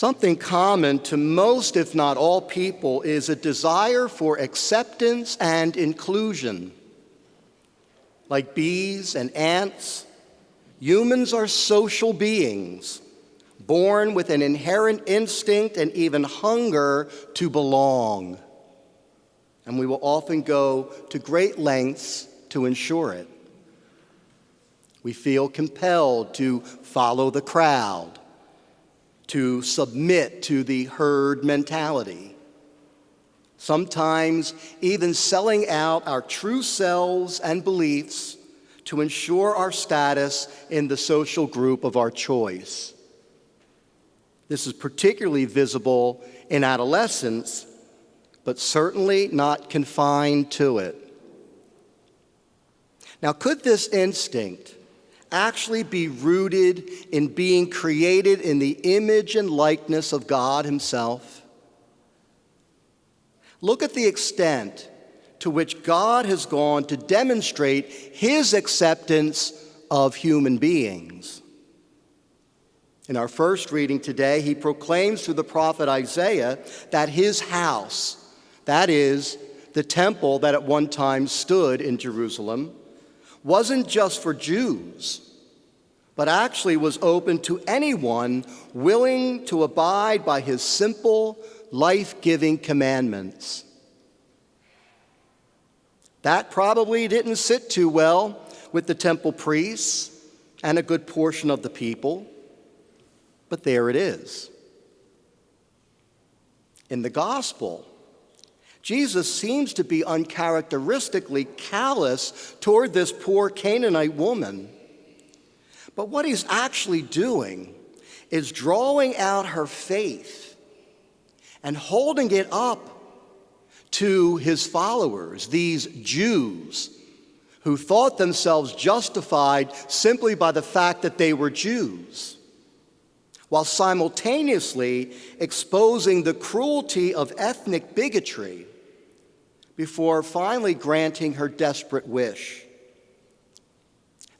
Something common to most, if not all people, is a desire for acceptance and inclusion. Like bees and ants, humans are social beings, born with an inherent instinct and even hunger to belong. And we will often go to great lengths to ensure it. We feel compelled to follow the crowd, to submit to the herd mentality, sometimes even selling out our true selves and beliefs to ensure our status in the social group of our choice. This is particularly visible in adolescence, but certainly not confined to it. Now, could this instinct actually be rooted in being created in the image and likeness of God Himself? Look at the extent to which God has gone to demonstrate His acceptance of human beings. In our first reading today, He proclaims through the prophet Isaiah that His house, that is, the temple that at one time stood in Jerusalem, wasn't just for Jews, but actually was open to anyone willing to abide by His simple, life-giving commandments. That probably didn't sit too well with the temple priests and a good portion of the people, but there it is. In the gospel, Jesus seems to be uncharacteristically callous toward this poor Canaanite woman. But what He's actually doing is drawing out her faith and holding it up to His followers, these Jews who thought themselves justified simply by the fact that they were Jews, while simultaneously exposing the cruelty of ethnic bigotry before finally granting her desperate wish.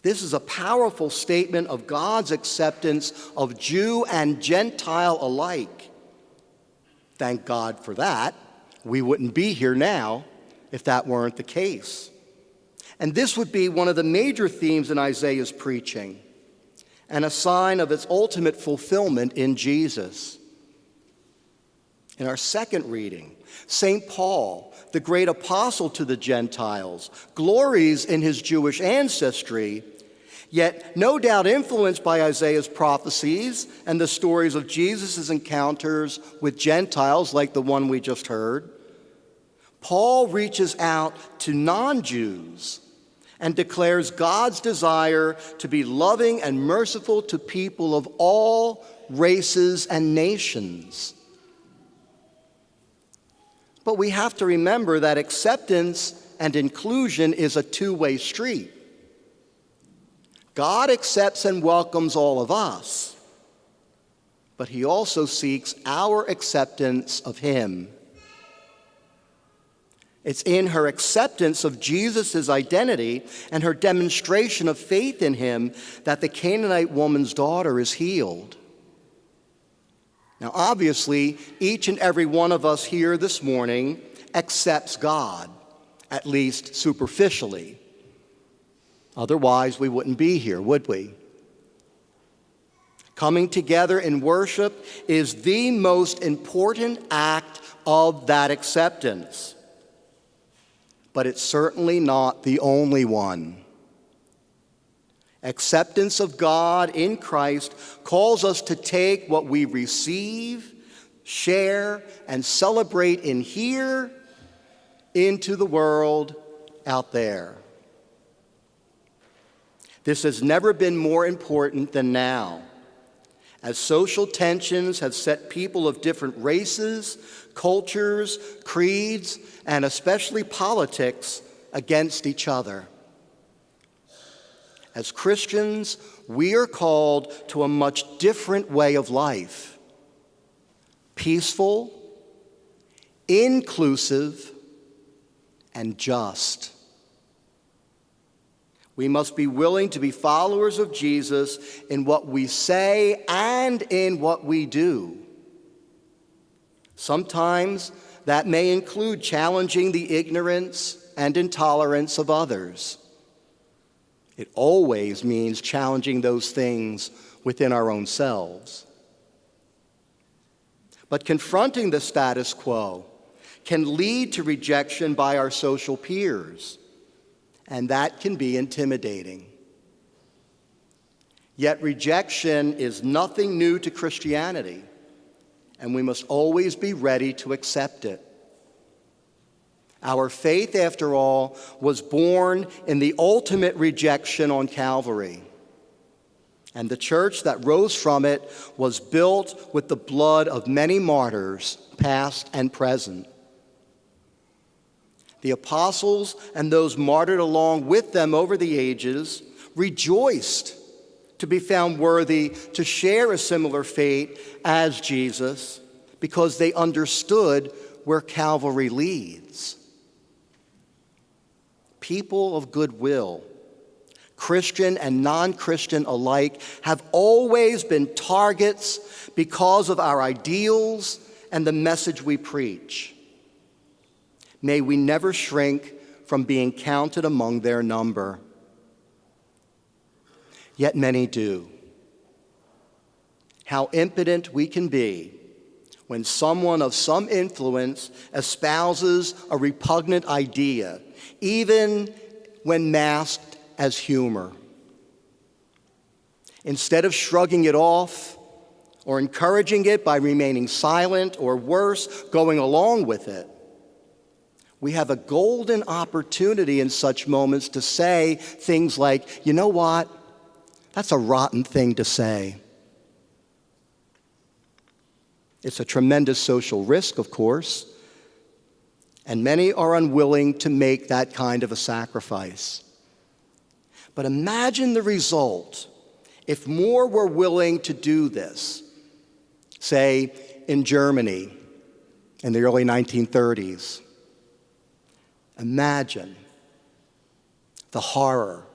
This is a powerful statement of God's acceptance of Jew and Gentile alike. Thank God for that. We wouldn't be here now if that weren't the case. And this would be one of the major themes in Isaiah's preaching, and a sign of its ultimate fulfillment in Jesus. In our second reading, St. Paul, the great apostle to the Gentiles, glories in his Jewish ancestry, yet no doubt influenced by Isaiah's prophecies and the stories of Jesus' encounters with Gentiles like the one we just heard. Paul reaches out to non-Jews and declares God's desire to be loving and merciful to people of all races and nations. But we have to remember that acceptance and inclusion is a two-way street. God accepts and welcomes all of us, but He also seeks our acceptance of Him. It's in her acceptance of Jesus' identity and her demonstration of faith in Him that the Canaanite woman's daughter is healed. Now, obviously, each and every one of us here this morning accepts God, at least superficially. Otherwise, we wouldn't be here, would we? Coming together in worship is the most important act of that acceptance. But it's certainly not the only one. Acceptance of God in Christ calls us to take what we receive, share, and celebrate in here into the world out there. This has never been more important than now, as social tensions have set people of different races, cultures, creeds, and especially politics against each other. As Christians, we are called to a much different way of life: peaceful, inclusive, and just. We must be willing to be followers of Jesus in what we say and in what we do. Sometimes that may include challenging the ignorance and intolerance of others. It always means challenging those things within our own selves. But confronting the status quo can lead to rejection by our social peers, and that can be intimidating. Yet rejection is nothing new to Christianity, and we must always be ready to accept it. Our faith, after all, was born in the ultimate rejection on Calvary. And the church that rose from it was built with the blood of many martyrs, past and present. The apostles and those martyred along with them over the ages rejoiced to be found worthy to share a similar fate as Jesus, because they understood where Calvary leads. People of goodwill, Christian and non-Christian alike, have always been targets because of our ideals and the message we preach. May we never shrink from being counted among their number. Yet many do. How impotent we can be when someone of some influence espouses a repugnant idea, even when masked as humor. Instead of shrugging it off or encouraging it by remaining silent, or worse, going along with it, we have a golden opportunity in such moments to say things like, you know what? That's a rotten thing to say. It's a tremendous social risk, of course, and many are unwilling to make that kind of a sacrifice. But imagine the result if more were willing to do this, say in Germany in the early 1930s. Imagine the horror,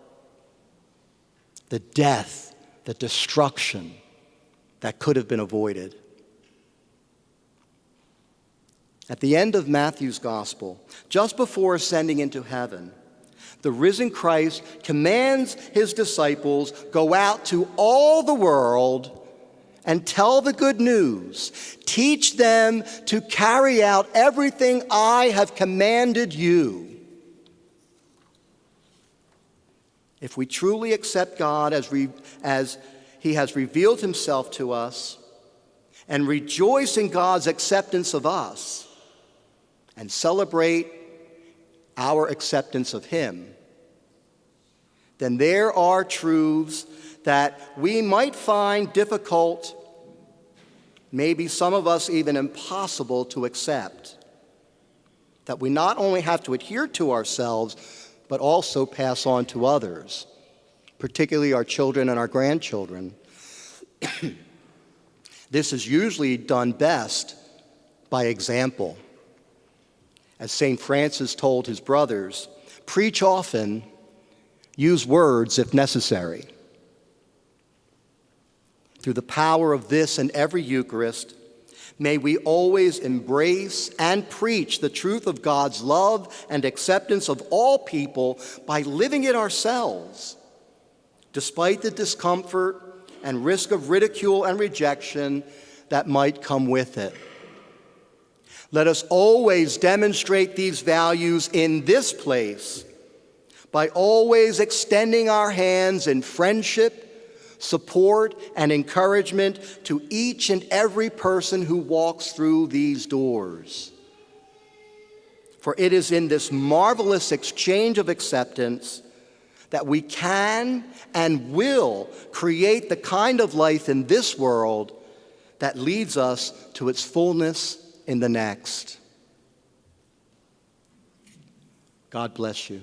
the death, the destruction that could have been avoided. At the end of Matthew's gospel, just before ascending into heaven, the risen Christ commands his disciples, go out to all the world and tell the good news. Teach them to carry out everything I have commanded you. If we truly accept God as he has revealed himself to us, and rejoice in God's acceptance of us, and celebrate our acceptance of him, then there are truths that we might find difficult, maybe some of us even impossible to accept, that we not only have to adhere to ourselves, but also pass on to others, particularly our children and our grandchildren. This is usually done best by example. As St. Francis told his brothers, preach often, use words if necessary. Through the power of this and every Eucharist, may we always embrace and preach the truth of God's love and acceptance of all people by living it ourselves, despite the discomfort and risk of ridicule and rejection that might come with it. Let us always demonstrate these values in this place by always extending our hands in friendship, support, and encouragement to each and every person who walks through these doors. For it is in this marvelous exchange of acceptance that we can and will create the kind of life in this world that leads us to its fullness in the next. God bless you.